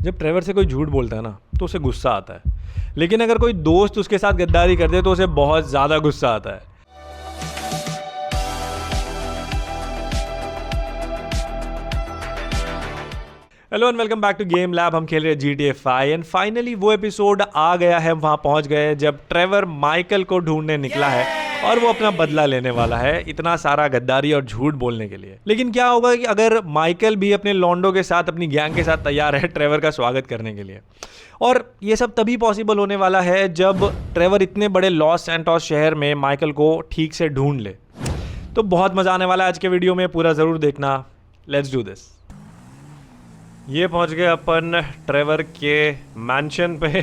जब ट्रेवर से कोई झूठ बोलता है ना तो उसे गुस्सा आता है, लेकिन अगर कोई दोस्त उसके साथ गद्दारी कर दे तो उसे बहुत ज़्यादा गुस्सा आता है। Hello and welcome back to Game Lab. हम खेल रहे हैं GTA 5 एंड फाइनली वो एपिसोड आ गया है, वहाँ पहुँच गए जब ट्रेवर माइकल को ढूंढने निकला है और वो अपना बदला लेने वाला है इतना सारा गद्दारी और झूठ बोलने के लिए। लेकिन क्या होगा कि अगर माइकल भी अपने लॉन्डो के साथ, अपनी गैंग के साथ तैयार है ट्रेवर का स्वागत करने के लिए। और ये सब तभी पॉसिबल होने वाला है जब ट्रेवर इतने बड़े लॉस सैंटोस शहर में माइकल को ठीक से ढूंढ ले। तो बहुत मज़ा आने वाला है आज के वीडियो में, पूरा ज़रूर देखना। Let's do this. ये पहुंच गए अपन ट्रेवर के मैंशन पे।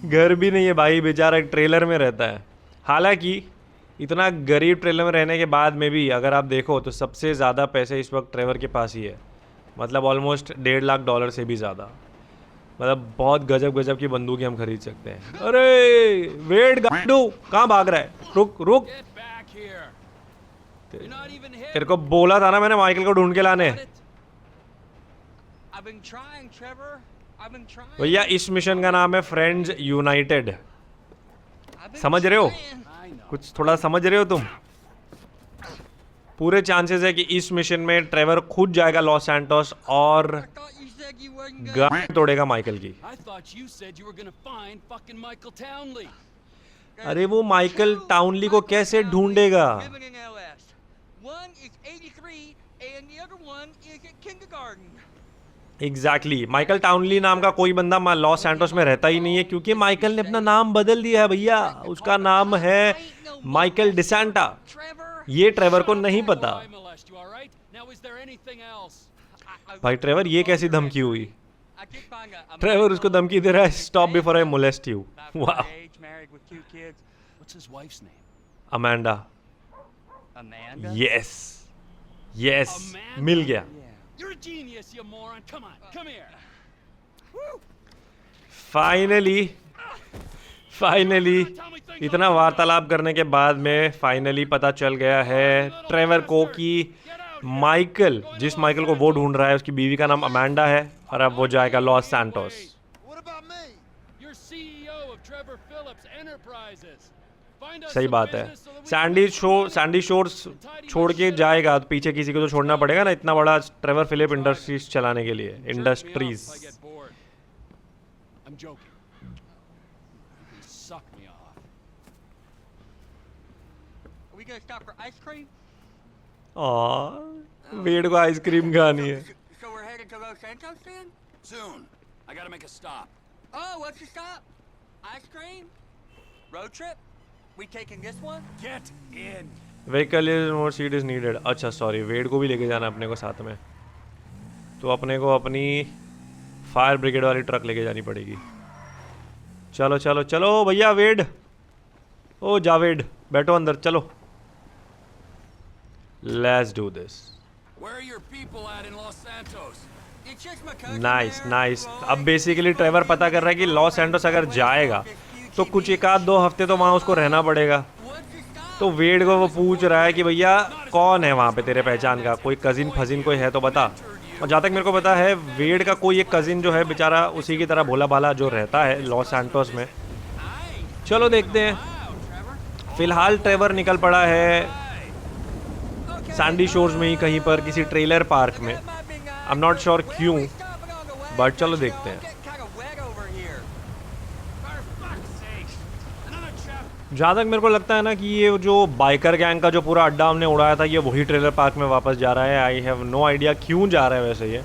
घर भी नहीं है भाई, बेचारा एक ट्रेलर में रहता है। हालांकि इतना गरीब ट्रेलर में रहने के बाद में भी अगर आप देखो तो सबसे ज़्यादा पैसे इस वक्त ट्रेवर के पास ही है, मतलब ऑलमोस्ट $1.5 लाख से भी ज़्यादा। मतलब बहुत गजब गजब की बंदूकें हम खरीद सकते हैं। अरे वेट गाड़ू, कहाँ भाग रहा है? रुक रुक, तेरे को बोला था ना मैंने माइकल को ढूंढ के लाने। भैया इस मिशन का नाम है फ्रेंड्स यूनाइटेड, समझ रहे हो? कुछ थोड़ा समझ रहे हो तुम? पूरे चांसेस है कि इस मिशन में ट्रेवर खुद जाएगा लॉस सैंटोस और गांड तोड़ेगा माइकल की। अरे वो माइकल टाउनली को कैसे ढूंढेगा? एग्जैक्टली माइकल टाउनली नाम का कोई बंदा लॉस सैंटोस में रहता ही नहीं है, क्योंकि माइकल ने अपना नाम बदल दिया है भैया। उसका नाम है माइकल डिसेंटा। ये ट्रेवर को नहीं पता। भाई ट्रेवर, ये कैसी धमकी हुई? ट्रेवर उसको धमकी दे रहा है, stop before I molest you. वाह, अमेंडा। यस यस, मिल गया। फाइनली इतना वार्तालाप करने के बाद में फाइनली पता चल गया है ट्रेवर को कि माइकल, जिस माइकल को वो ढूंढ रहा है, उसकी बीवी का नाम अमेंडा है और अब वो जाएगा लॉस सैंटोस। सही बात है। सैंडी शोर्स छोड़ के जाएगा तो पीछे किसी को तो छोड़ना पड़ेगा ना, इतना बड़ा ट्रेवर फिलिप इंडस्ट्रीज चलाने के लिए। इंडस्ट्रीज वेड को आइसक्रीम खानी है। Vehicle is more seat is needed. अच्छा सॉरी, वेड को भी लेके जाना अपने को साथ में, तो अपने को अपनी फायर ब्रिगेड वाली ट्रक लेके जानी पड़ेगी। चलो चलो चलो भैया, वेड, ओ जावेद, बैठो अंदर, चलो let's do this. Nice nice. अब बेसिकली ट्रेवर पता कर रहा है कि लॉस सैंटोस अगर जाएगा तो कुछ 1-2 हफ्ते तो वहाँ उसको रहना पड़ेगा। तो वेड को वो पूछ रहा है कि भैया कौन है वहाँ पे तेरे पहचान का, कोई कजिन फजिन कोई है तो बता। और जहाँ तक मेरे को पता है वेड का कोई एक कजिन जो है बेचारा उसी की तरह भोला भाला जो रहता है लॉस सैंटोस में। चलो देखते हैं। फिलहाल ट्रेवर निकल पड़ा है सैंडी शोर्स में ही कहीं पर, किसी ट्रेलर पार्क में। आई एम नॉट श्योर क्यों, बट चलो देखते हैं। जहाँ तक मेरे को लगता है ना कि ये जो बाइकर गैंग का जो पूरा अड्डा हमने उड़ाया था, ये वही ट्रेलर पार्क में वापस जा रहा है। आई हैव नो आइडिया क्यों जा रहा है वैसे ये।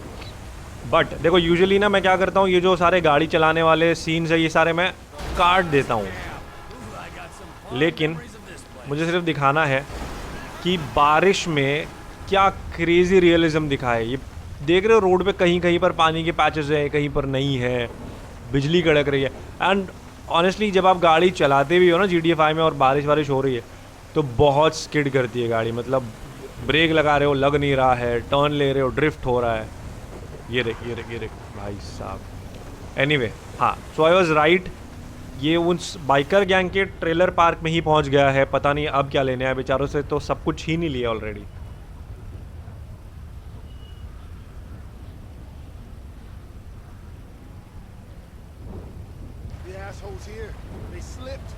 बट देखो यूजुअली ना मैं क्या करता हूँ, ये जो सारे गाड़ी चलाने वाले सीन्स है ये सारे मैं काट देता हूँ, लेकिन मुझे सिर्फ दिखाना है कि बारिश में क्या क्रेजी रियलिज्म दिखा है। ये देख रहे हो, रोड पे कहीं कहीं पर पानी के पैचेस हैं, कहीं पर नहीं है, बिजली कड़क रही है। एंड ऑनेस्टली जब आप गाड़ी चलाते भी हो ना GTA 5 में और बारिश हो रही है तो बहुत स्किड करती है गाड़ी। मतलब ब्रेक लगा रहे हो लग नहीं रहा है, टर्न ले रहे हो ड्रिफ्ट हो रहा है। ये देख भाई साहब। एनीवे, हाँ, सो आई वाज राइट, ये उस बाइकर गैंग के ट्रेलर पार्क में ही पहुंच गया है। पता नहीं अब क्या लेने आया बेचारों से, तो सब कुछ छीन ही लिया already. assholes here. They slipped.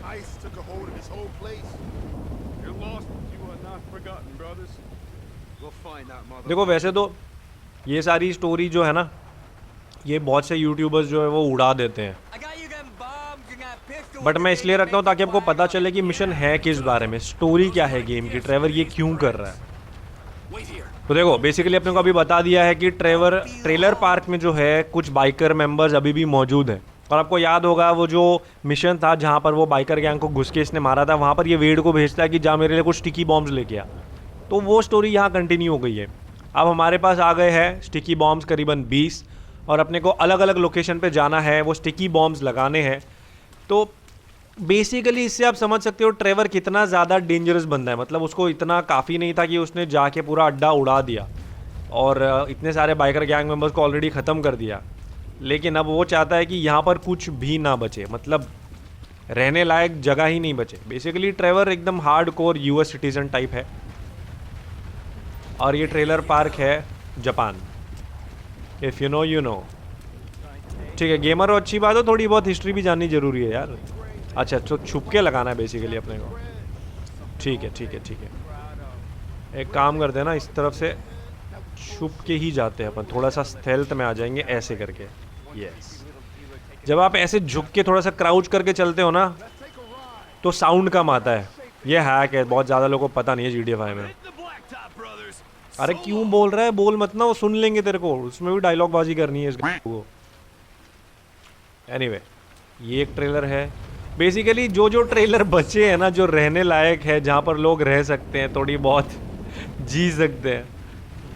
Ice took a hold of this whole place. You're lost, but you are not forgotten, brothers. We'll find that mother. देखो वैसे तो ये सारी स्टोरी जो है ना, ये बहुत से यूट्यूबर्स जो है वो उड़ा देते हैं, बट मैं इसलिए रखता हूँ ताकि आपको पता चले कि मिशन है किस बारे में, स्टोरी क्या है गेम की, ट्रेवर ये क्यों कर रहा है। तो देखो बेसिकली अपने को अभी बता दिया है कि ट्रेवर ट्रेलर पार्क में जो है कुछ बाइकर मेंबर्स अभी भी मौजूद हैं, और आपको याद होगा वो जो मिशन था जहाँ पर वो बाइकर गैंग को घुस के इसने मारा था, वहाँ पर ये वेड को भेजता है कि जा मेरे लिए कुछ स्टिकी बॉम्ब्स लेके आ। तो वो स्टोरी यहाँ कंटिन्यू हो गई है। अब हमारे पास आ गए हैं स्टिकी बॉम्ब्स करीबन 20, और अपने को अलग अलग लोकेशन पे जाना है, वो स्टिकी बॉम्ब्स लगाने हैं। तो बेसिकली इससे आप समझ सकते हो ट्रेवर कितना ज़्यादा डेंजरस बंदा है। मतलब उसको इतना काफ़ी नहीं था कि उसने जाके पूरा अड्डा उड़ा दिया और इतने सारे बाइकर गैंग मेंबर्स को ऑलरेडी ख़त्म कर दिया, लेकिन अब वो चाहता है कि यहाँ पर कुछ भी ना बचे, मतलब रहने लायक जगह ही नहीं बचे। बेसिकली ट्रेवर एकदम hard core US citizen type है, और ये ट्रेलर पार्क है Japan. If you know you know. ठीक है गेमर, और अच्छी बात है, थोड़ी बहुत हिस्ट्री भी जाननी ज़रूरी है यार। अच्छा तो छुप के लगाना है बेसिकली अपने को। ठीक है ठीक है ठीक है, एक काम करते हैं ना, इस तरफ से छुप के ही जाते हैं अपन, थोड़ा सा स्टेल्थ में आ जाएंगे ऐसे करके। यस, जब आप ऐसे झुक के थोड़ा सा क्राउच करके चलते हो ना तो साउंड कम आता है। ये हैक है, बहुत ज़्यादा लोगों को पता नहीं है GTA 5 में। अरे क्यों बोल रहा है, बोल मत ना, वो सुन लेंगे तेरे को, उसमें भी डायलॉग बाजी करनी है इस को। एनीवे ये एक ट्रेलर है। बेसिकली जो जो ट्रेलर बचे हैं ना, जो रहने लायक है, जहाँ पर लोग रह सकते हैं, थोड़ी बहुत जी सकते हैं,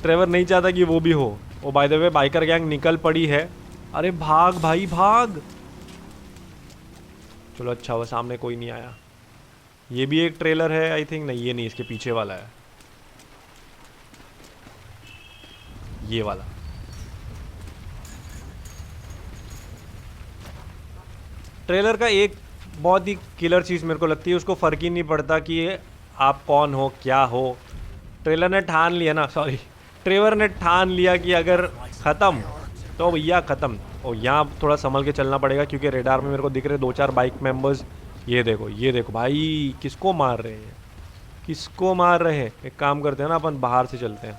ट्रेवर नहीं चाहता कि वो भी हो। वो by the way biker gang निकल पड़ी है। अरे भाग भाई भाग। चलो अच्छा हुआ सामने कोई नहीं आया। ये भी एक ट्रेलर है आई थिंक, नहीं ये नहीं, इसके पीछे वाला है ये वाला। ट्रेलर का एक बहुत ही किलर चीज़ मेरे को लगती है, उसको फ़र्क ही नहीं पड़ता कि आप कौन हो क्या हो। ट्रेलर ने ठान लिया ना, सॉरी ट्रेवर ने ठान लिया कि अगर ख़त्म तो भैया ख़त्म। और यहाँ थोड़ा संभल के चलना पड़ेगा क्योंकि रेडार में मेरे को दिख रहे 2-4 बाइक मेंबर्स। ये देखो भाई, किसको मार रहे हैं, किसको मार रहे हैं। एक काम करते हैं ना, अपन बाहर से चलते हैं,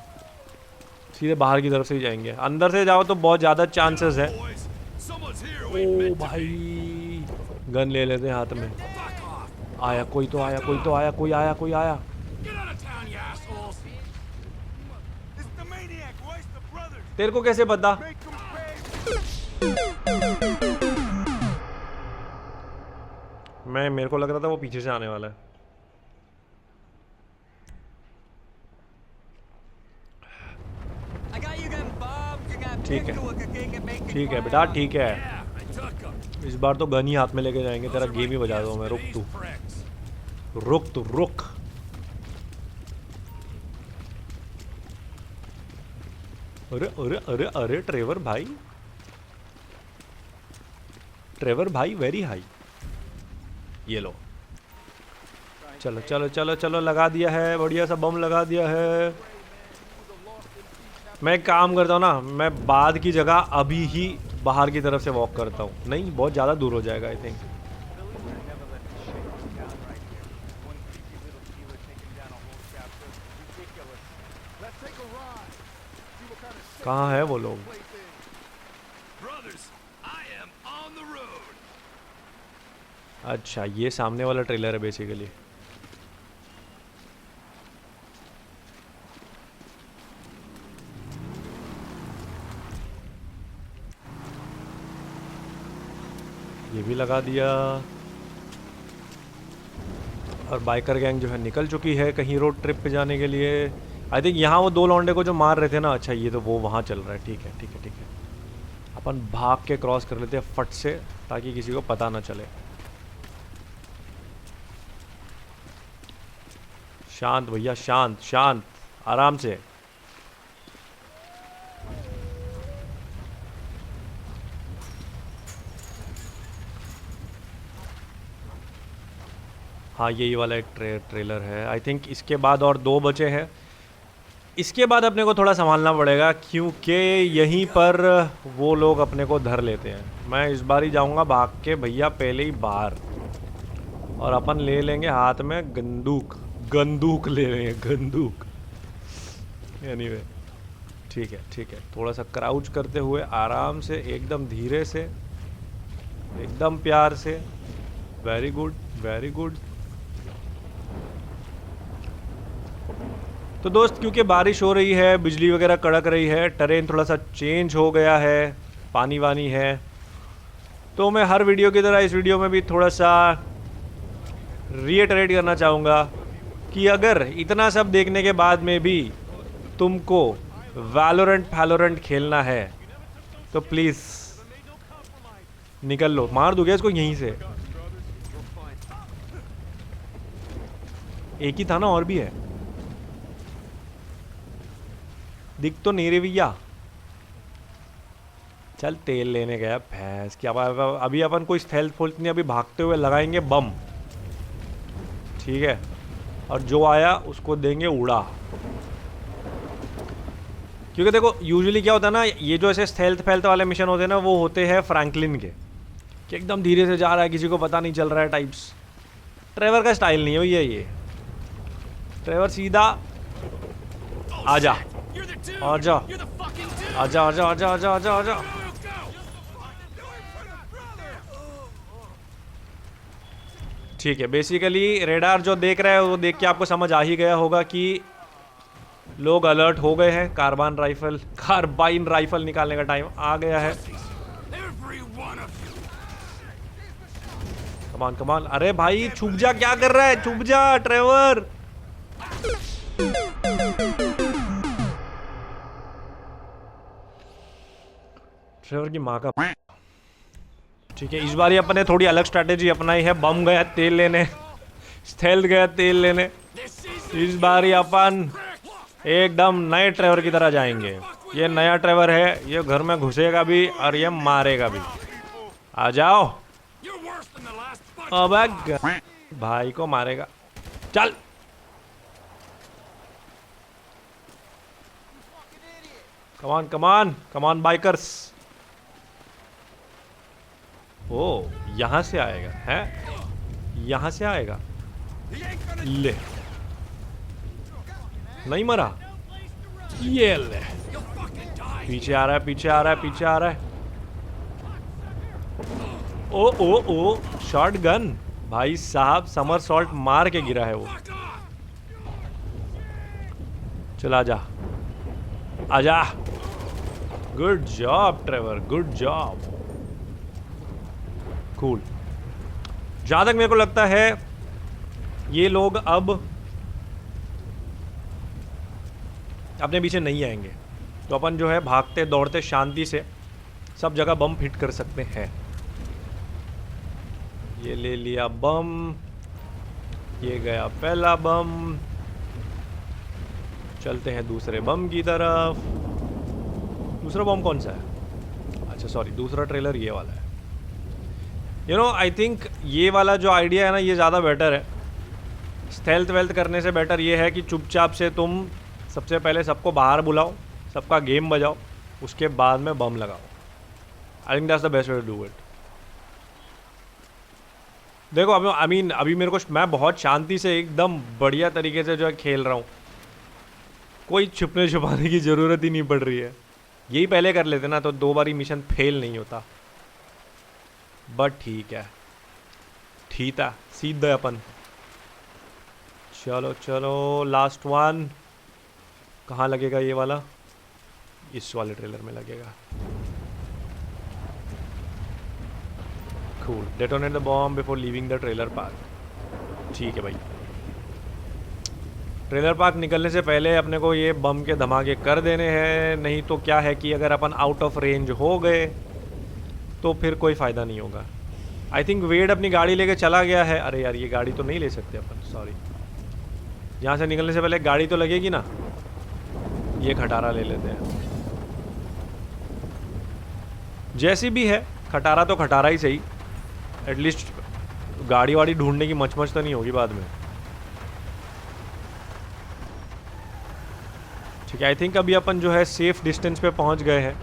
सीधे बाहर की तरफ से ही जाएंगे। अंदर से जाओ तो बहुत ज़्यादा चांसेस है। ओ भाई गन ले लेते हैं हाथ में। आया कोई तो आया, कोई तो आया, कोई आया, कोई आया। तेरे को कैसे पता? मेरे को लग रहा था वो पीछे से आने वाला है। ठीक है ठीक है बेटा, ठीक है। इस बार तो गन ही हाथ में लेके जाएंगे, तेरा गेम ही बजा दो मैं। रुक तू रुक। अरे अरे अरे अरे ट्रेवर भाई वेरी हाई। ये लो, चलो चलो चलो चलो, लगा दिया है, बढ़िया सा बम लगा दिया है। मैं एक काम करता हूँ ना, मैं बाद की जगह अभी ही बाहर की तरफ से वॉक करता हूँ। नहीं बहुत ज़्यादा दूर हो जाएगा आई थिंक। कहाँ है वो लोग? अच्छा ये सामने वाला ट्रेलर है बेसिकली। ये भी लगा दिया। और बाइकर गैंग जो है निकल चुकी है कहीं रोड ट्रिप पे जाने के लिए। आई थिंक यहाँ वो 2 लौंडे को जो मार रहे थे ना, अच्छा ये तो वो वहाँ चल रहा है। ठीक है ठीक है ठीक है, अपन भाग के क्रॉस कर लेते हैं फट से ताकि किसी को पता ना चले। शांत भैया शांत शांत, आराम से। हाँ यही वाला एक ट्रेलर है आई थिंक। इसके बाद और 2 बचे हैं। इसके बाद अपने को थोड़ा संभालना पड़ेगा क्योंकि यहीं पर वो लोग अपने को धर लेते हैं। मैं इस बार ही जाऊंगा भाग के भैया पहले ही बाहर, और अपन ले लेंगे हाथ में गंदूक ले लेंगे, गंदूक। एनीवे ठीक है, थोड़ा सा क्राउच करते हुए आराम से, एकदम धीरे से, एकदम प्यार से। Very good, very good. तो दोस्त, क्योंकि बारिश हो रही है, बिजली वगैरह कड़क रही है, टेरेन थोड़ा सा चेंज हो गया है, पानी वानी है, तो मैं हर वीडियो की तरह इस वीडियो में भी थोड़ा सा रीइटरेट करना चाहूँगा कि अगर इतना सब देखने के बाद में भी तुमको वैलोरेंट खेलना है तो प्लीज़ निकल लो। मार दोगे इसको यहीं से। एक ही था ना, और भी है। दिख तो नहीं रही भैया। चल तेल लेने गया भैंस क्या। अभी अपन कोई स्टेल्थ फोल्थ नहीं, अभी भागते हुए लगाएंगे बम, ठीक है, और जो आया उसको देंगे उड़ा। क्योंकि देखो यूजुअली क्या होता है ना, ये जो ऐसे स्टेल्थ वाले मिशन होते हैं ना, वो होते हैं फ्रैंकलिन के, कि एकदम धीरे से जा रहा है, किसी को पता नहीं चल रहा है टाइप्स। ट्रेवर का स्टाइल नहीं है भैया ये। ट्रेवर सीधा आजा आजा आजा आजा आजा आजा आजा आजा। ठीक है, बेसिकली रेडार जो देख रहा है वो देख के आपको समझ आ ही गया होगा कि लोग अलर्ट हो गए हैं। कार्बाइन राइफल निकालने का टाइम आ गया है। कमान कमान, अरे भाई छुप जा, क्या कर रहा है, छुप जा ट्रेवर। ट्रेवर की माँ का। ठीक है, इस बार ही अपने थोड़ी अलग स्ट्रैटेजी अपनाई है। बम गया तेल लेने, स्टेल्थ गया तेल लेने। इस बार ही अपन एकदम नए ट्रेवर की तरह जाएंगे। ये नया ट्रेवर है, ये घर में घुसेगा भी और ये मारेगा भी। आ जाओ। अब भाई को मारेगा। चल कमान कमान कमान बाइकर्स। ओ यहां से आएगा है, यहां से आएगा। ले, नहीं मरा। ये ले, पीछे आ रहा है, पीछे आ रहा है, पीछे आ रहा है। ओ ओ ओ, शॉट गन भाई साहब, समर सॉल्ट मार के गिरा है वो। चला जा, आजा। Good job Trevor, good job, cool. जहां तक मेरे को लगता है ये लोग अब अपने पीछे नहीं आएंगे, तो अपन जो है भागते दौड़ते शांति से सब जगह बम फिट कर सकते हैं। ये ले लिया बम, ये गया पहला बम। चलते हैं दूसरे बम की तरफ। दूसरा बम कौन सा है? अच्छा सॉरी, दूसरा ट्रेलर ये वाला है। यू नो आई थिंक ये वाला जो आइडिया है ना, ये ज़्यादा बेटर है। स्टेल्थ वेल्थ करने से बेटर ये है कि चुपचाप से तुम सबसे पहले सबको बाहर बुलाओ, सबका गेम बजाओ, उसके बाद में बम लगाओ। I think that's the best way to do it. देखो अभी मेरे को, मैं बहुत शांति से एकदम बढ़िया तरीके से जो है खेल रहा हूँ। कोई छुपने छुपाने की ज़रूरत ही नहीं पड़ रही है। यही पहले कर लेते ना तो 2 बारी मिशन फेल नहीं होता। बट ठीक है, ठीक है, सीधा अपन। चलो चलो, लास्ट वन। कहाँ लगेगा ये वाला? इस वाले ट्रेलर में लगेगा। Cool. Detonate the bomb before leaving the trailer park. ठीक है भाई, ट्रेलर पार्क निकलने से पहले अपने को ये बम के धमाके कर देने हैं। नहीं तो क्या है कि अगर अपन आउट ऑफ रेंज हो गए तो फिर कोई फ़ायदा नहीं होगा। आई थिंक वेड अपनी गाड़ी लेके चला गया है। अरे यार, ये गाड़ी तो नहीं ले सकते अपन, सॉरी। यहाँ से निकलने से पहले गाड़ी तो लगेगी ना। ये खटारा ले लेते हैं। जैसी भी है, खटारा तो खटारा ही सही। एटलीस्ट गाड़ी वाड़ी ढूंढने की मचमच तो नहीं होगी बाद में। ठीक है, आई थिंक अभी अपन जो है सेफ डिस्टेंस पे पहुंच गए हैं,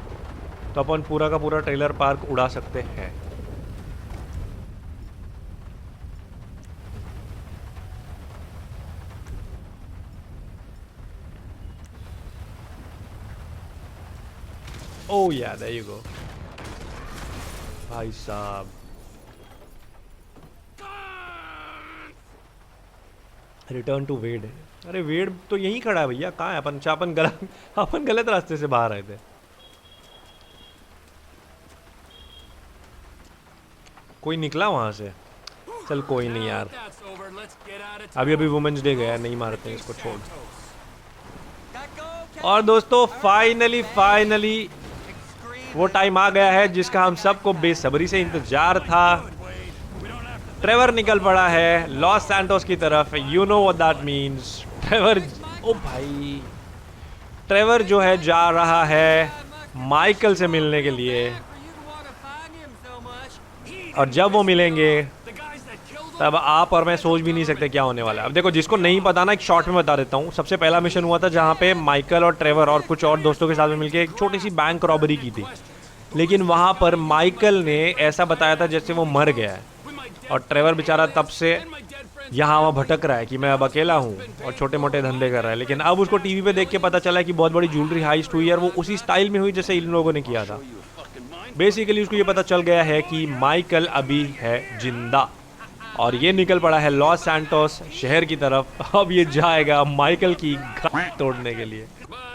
तो अपन पूरा का पूरा ट्रेलर पार्क उड़ा सकते हैं। ओह या देयर यू गो भाई साहब। रिटर्न टू वेड है। अरे वेड तो यहीं खड़ा है भैया, कहाँ है अपन? अपन गलत रास्ते से बाहर आए थे। कोई निकला वहां से? चल कोई नहीं यार, अभी अभी वुमेन्स डे गया, नहीं मारते हैं इसको, छोड़। और दोस्तों फाइनली वो टाइम आ गया है जिसका हम सबको बेसब्री से इंतजार था। ट्रेवर निकल पड़ा है लॉस सैंटोस की तरफ। You know what that means. Trevor, ओ भाई, ट्रेवर जो है जा रहा है माइकल से मिलने के लिए, और जब वो मिलेंगे तब आप और मैं सोच भी नहीं सकते क्या होने वाला है। अब देखो, जिसको नहीं पता ना, एक शॉर्ट में बता देता हूँ। सबसे पहला मिशन हुआ था जहाँ पे माइकल और ट्रेवर और कुछ और दोस्तों के साथ में मिलके एक छोटी सी बैंक रॉबरी की थी, लेकिन वहाँ पर माइकल ने ऐसा बताया था जैसे वो मर गया है, और ट्रेवर बेचारा तब से यहाँ वहाँ भटक रहा है कि मैं अब अकेला हूँ और छोटे मोटे धंधे कर रहा है। लेकिन अब उसको टीवी पे देख के पता चला कि बहुत बड़ी ज्वेलरी हाइस्ट हुई है, और वो उसी स्टाइल में हुई जैसे इन लोगों ने किया था। बेसिकली उसको ये पता चल गया है कि माइकल अभी है जिंदा, और ये निकल पड़ा है लॉस सैंटोस शहर की तरफ। अब ये जाएगा माइकल की गांठ तोड़ने के लिए।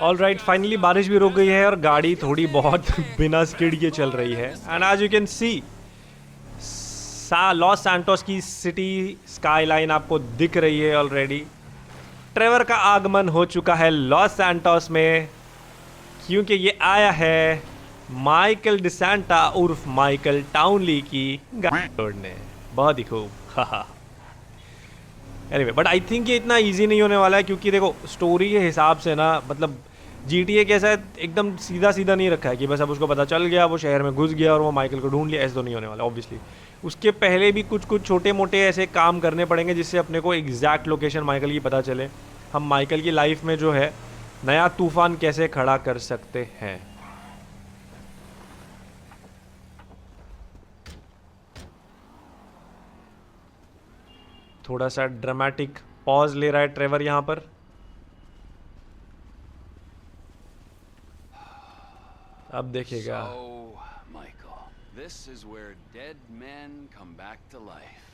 ऑलराइट, फाइनली बारिश भी रुक गई है और गाड़ी थोड़ी बहुत बिना स्किड के चल रही है। And as you can see, Los Santos की सिटी स्काईलाइन आपको दिख रही है ऑलरेडी। ट्रेवर का आगमन हो चुका है लॉस सैंटोस में, क्योंकि ये आया है माइकल डिसेंटा उर्फ माइकल टाउनली की गाड़ी तोड़ने। बहुत ही खूब। एनीवे, बट आई थिंक ये इतना इजी नहीं होने वाला है, क्योंकि देखो स्टोरी के हिसाब से ना, मतलब GTA कैसा है, एकदम सीधा सीधा नहीं रखा है कि बस अब उसको पता चल गया, वो शहर में घुस गया और वो माइकल को ढूंढ लिया। ऐसा तो नहीं होने वाला ऑब्वियसली। उसके पहले भी कुछ छोटे मोटे ऐसे काम करने पड़ेंगे जिससे अपने को एग्जैक्ट लोकेशन माइकल की पता चले, हम माइकल की लाइफ में जो है नया तूफान कैसे खड़ा कर सकते हैं। थोड़ा सा ड्रामेटिक पॉज ले रहा है ट्रेवर यहाँ पर। अब देखेगा। So, Michael, this is where dead men come back to life.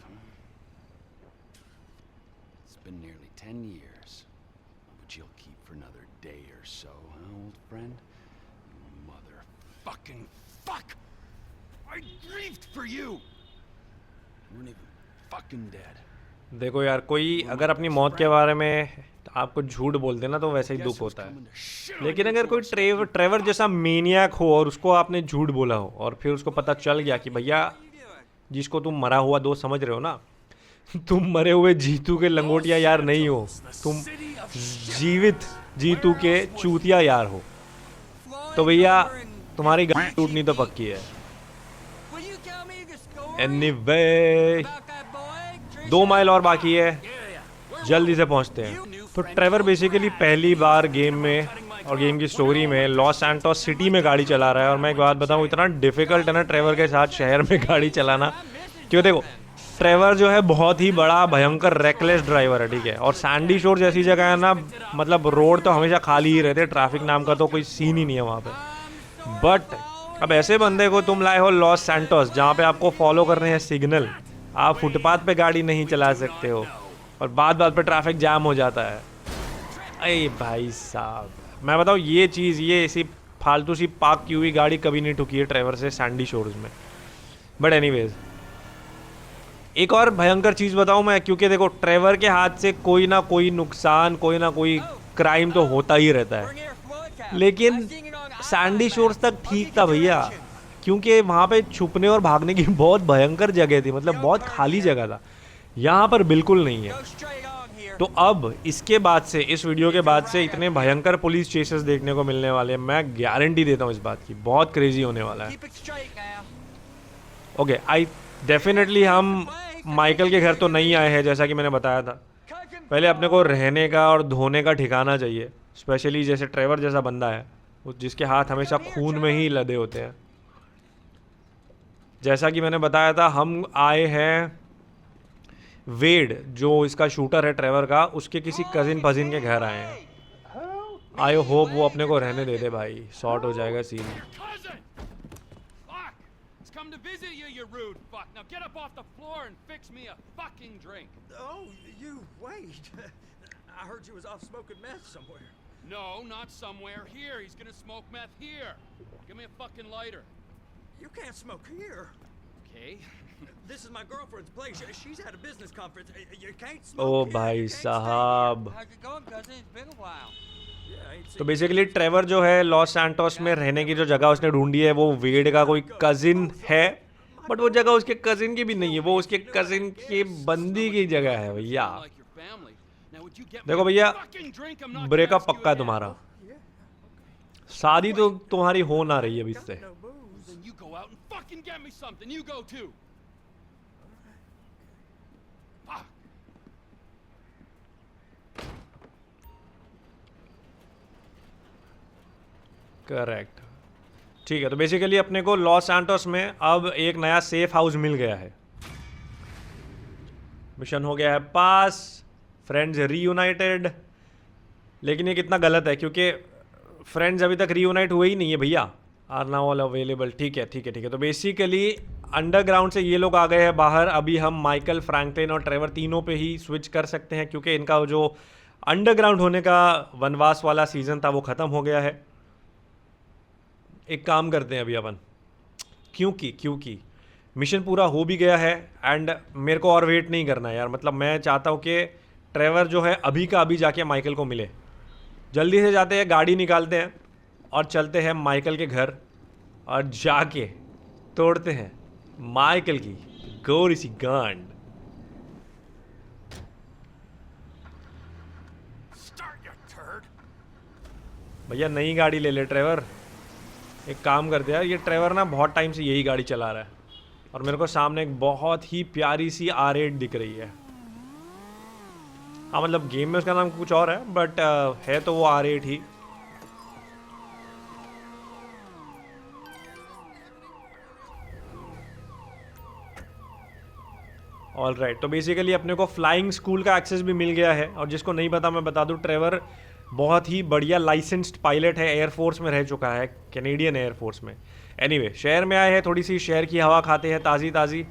It's been nearly 10 years, which you'll keep for another day or so, huh, old friend? You motherfucking fuck! I grieved for you! You weren't even fucking dead. देखो यार, कोई अगर अपनी मौत के बारे में आपको झूठ बोल देना तो वैसे ही दुख होता है, लेकिन अगर कोई ट्रेवर जैसा मेनियाक हो और उसको आपने झूठ बोला हो और फिर उसको पता चल गया कि भैया जिसको तुम मरा हुआ दोस्त समझ रहे हो ना, तुम मरे हुए जीतू के लंगोटिया यार नहीं हो, तुम जीवित जीतू के चूतिया यार हो, तो भैया तुम्हारी गाड़ी टूटनी तो पक्की है। एनीवे, 2 माइल और बाकी है, जल्दी से पहुंचते हैं। तो ट्रेवर बेसिकली पहली बार गेम में और गेम की स्टोरी में लॉस सैंटोस सिटी में गाड़ी चला रहा है। और मैं एक बात बताऊं, इतना डिफिकल्ट है ना ट्रेवर के साथ शहर में गाड़ी चलाना, क्यों देखो ट्रेवर जो है बहुत ही बड़ा भयंकर रेकलेस ड्राइवर है, ठीक है। और सैंडी शोर जैसी जगह है ना, मतलब रोड तो हमेशा खाली ही रहते, ट्रैफिक नाम का तो कोई सीन ही नहीं है वहाँ पे। बट अब ऐसे बंदे को तुम लाए हो लॉस सैंटोस, जहाँ पे आपको फॉलो करने हैं सिग्नल, आप फुटपाथ पे गाड़ी नहीं चला सकते हो, और बात बात पे ट्रैफिक जाम हो जाता है। अरे भाई साहब, मैं बताऊँ ये चीज़, ये ऐसी फालतू सी पार्क की हुई गाड़ी कभी नहीं ठुकी है ट्रेवर से सैंडी शोर्स में। बट एनीवेज, एक और भयंकर चीज़ बताऊँ मैं, क्योंकि देखो ट्रेवर के हाथ से कोई ना कोई नुकसान, कोई ना कोई क्राइम तो होता ही रहता है, लेकिन सैंडी शोर्स तक ठीक था भैया, क्योंकि वहाँ पे छुपने और भागने की बहुत भयंकर जगह थी, मतलब बहुत खाली जगह था। यहाँ पर बिल्कुल नहीं है। तो अब इसके बाद से, इस वीडियो के बाद से इतने भयंकर पुलिस चेसेस देखने को मिलने वाले हैं, मैं गारंटी देता हूँ इस बात की, बहुत क्रेजी होने वाला है। ओके, आई डेफिनेटली हम माइकल के घर तो नहीं आए हैं, जैसा कि मैंने बताया था। पहले अपने को रहने का और धोने का ठिकाना चाहिए, स्पेशली जैसे ट्रेवर जैसा बंदा है जिसके हाथ हमेशा खून में ही लदे होते हैं। जैसा कि मैंने बताया था, हम आए हैं वेड, जो इसका शूटर है ट्रेवर का, उसके किसी कजिन फजिन के घर आए हैं। आई होप वो अपने को रहने दे दे भाई, शॉर्ट हो जाएगा scene. Your cousin! Fuck! He's come to visit you, you rude fuck. Now get up off the floor and fix me a fucking drink. Oh, you wait. I heard you was off smoking meth somewhere. No, not somewhere. Here. He's gonna smoke meth here. Give me a fucking lighter. You can't smoke here. Okay. This is my girlfriend's place. She's at a business conference. You can't smoke ओ here. भाई You can't stay साहब। here. How's it going, cousin? It's been a while. Yeah, I ain't तो seen basically Trevor जो है Los Santos में रहने की जो जगह उसने ढूंढी है वो वेड का कोई कजिन है, बट वो जगह उसके कजिन की भी नहीं है, वो उसके कजिन की बंदी की जगह है भैया। Like your family. Now would you get देखो me a भैया, fucking drink? I'm not breakup gonna ask you पक्का है again. तुम्हारा, शादी तो तुम्हारी हो ना रही है अभी इससे। no booze. Then you go out and fucking get me something. You go too. Fuck. Correct, ठीक है। तो बेसिकली अपने को लॉस सैंटोस में अब एक नया सेफ हाउस मिल गया है। मिशन हो गया है पास, फ्रेंड्स रीयूनाइटेड। लेकिन ये कितना गलत है क्योंकि फ्रेंड्स अभी तक रीयूनाइट हुए ही नहीं है भैया। आर नाउ ऑल अवेलेबल, ठीक है ठीक है ठीक है। तो बेसिकली अंडरग्राउंड से ये लोग आ गए हैं बाहर। अभी हम माइकल, फ्रैंकलिन और ट्रेवर तीनों पे ही स्विच कर सकते हैं क्योंकि इनका जो अंडरग्राउंड होने का वनवास वाला सीज़न था वो ख़त्म हो गया है। एक काम करते हैं अभी अपन, क्योंकि मिशन पूरा हो भी गया है एंड मेरे को और वेट नहीं करना है यार। मतलब मैं चाहता हूँ कि ट्रेवर जो है अभी का अभी जाके माइकल को मिले। जल्दी से जाते हैं, गाड़ी निकालते हैं और चलते हैं माइकल के घर और जाके तोड़ते हैं माइकल की गोरी सी गांड। Start, you turd. भैया नई गाड़ी ले ले ट्रेवर। एक काम करते हैं यार, ये ट्रेवर ना बहुत टाइम से यही गाड़ी चला रहा है और मेरे को सामने एक बहुत ही प्यारी सी R8 दिख रही है। हाँ मतलब गेम में उसका नाम कुछ और है बट है तो वो R8 ही। ऑल राइट, तो बेसिकली अपने को फ्लाइंग स्कूल का एक्सेस भी मिल गया है। और जिसको नहीं पता मैं बता दूं, ट्रेवर बहुत ही बढ़िया लाइसेंस्ड पायलट है, एयरफोर्स में रह चुका है, कैनेडियन एयरफोर्स में। एनीवे शहर में आए हैं, थोड़ी सी शहर की हवा खाते हैं ताज़ी ताज़ी।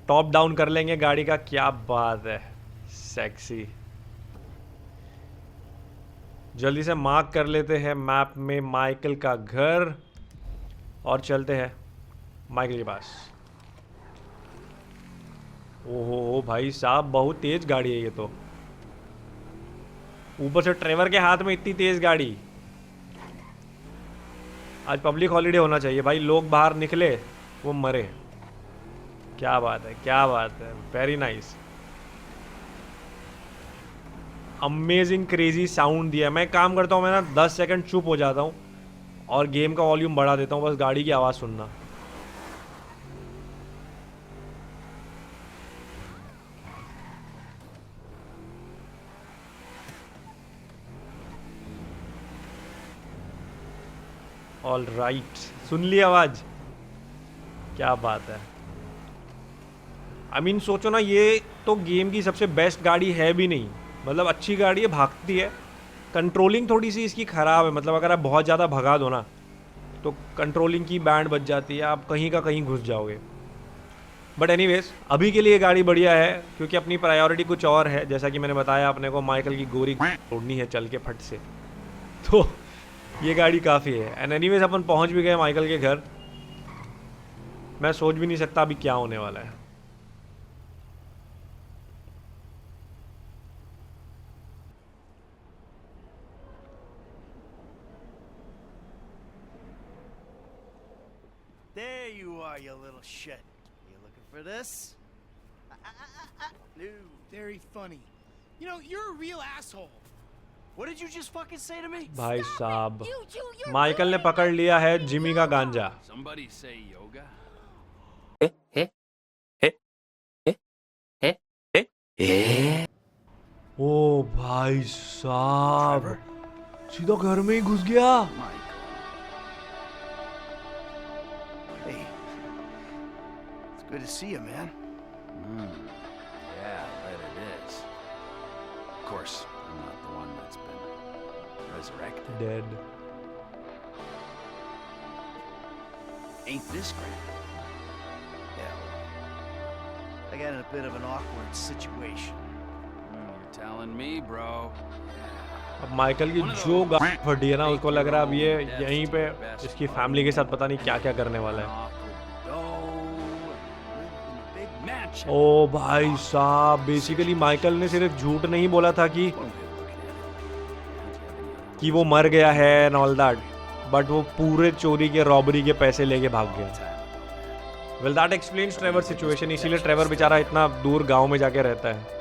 टॉप डाउन कर लेंगे गाड़ी का, क्या बात है, सेक्सी। जल्दी से मार्क कर लेते हैं मैप में माइकल का घर और चलते हैं माइकल के पास। ओहो भाई साहब, बहुत तेज गाड़ी है ये तो। ऊपर से ट्रेवर के हाथ में इतनी तेज गाड़ी। आज पब्लिक हॉलीडे होना चाहिए भाई, लोग बाहर निकले वो मरे। क्या बात है, क्या बात है, very nice, amazing crazy sound दिया। मैं काम करता हूँ, मैं ना 10 सेकंड चुप हो जाता हूँ और गेम का वॉल्यूम बढ़ा देता हूँ, बस गाड़ी की आवाज़ सुनना। ऑल राइट, सुन ली आवाज़, क्या बात है। आई मीन सोचो ना, ये तो गेम की सबसे बेस्ट गाड़ी है भी नहीं, मतलब अच्छी गाड़ी है, भागती है। कंट्रोलिंग थोड़ी सी इसकी ख़राब है, मतलब अगर आप बहुत ज़्यादा भगा दो ना तो कंट्रोलिंग की बैंड बज जाती है, आप कहीं का कहीं घुस जाओगे। बट एनीवेज अभी के लिए गाड़ी बढ़िया है क्योंकि अपनी प्रायोरिटी कुछ और है। जैसा कि मैंने बताया, अपने को माइकल की गोरी तोड़नी है चल के फट से, तो ये गाड़ी काफ़ी है। एंड एनीवेज अपन पहुंच भी गए माइकल के घर। मैं सोच भी नहीं सकता अभी क्या होने वाला है। There you are, you little shit. You looking for this? No. Very funny. You know, you're a real asshole. What did you just fucking say to me? भाई साहब, माइकल ने पकड़ लिया है जिमी का गांजा। Somebody say yoga. ओ भाई साहब, सीधा घर में ही घुस गया। Hey, it's good to see you, man. Yeah, I bet it is. Of course, I'm not the one that's been resurrected. Dead. Ain't this grand? Yeah. I got in a bit of an awkward situation. You're telling me, bro. अब Michael की जो गाड़ी फटी है ना, उसको लग रहा है अब ये यहीं पे इसकी फैमिली के साथ पता नहीं क्या क्या करने वाला है। ओ भाई साहब, बेसिकली माइकल ने सिर्फ झूठ नहीं बोला था कि वो मर गया है एंड ऑल दैट, बट वो पूरे चोरी के रॉबरी के पैसे लेके भाग गया। Well that explains Trevor situation, इसीलिए ट्रेवर बेचारा इतना दूर गांव में जाके रहता है।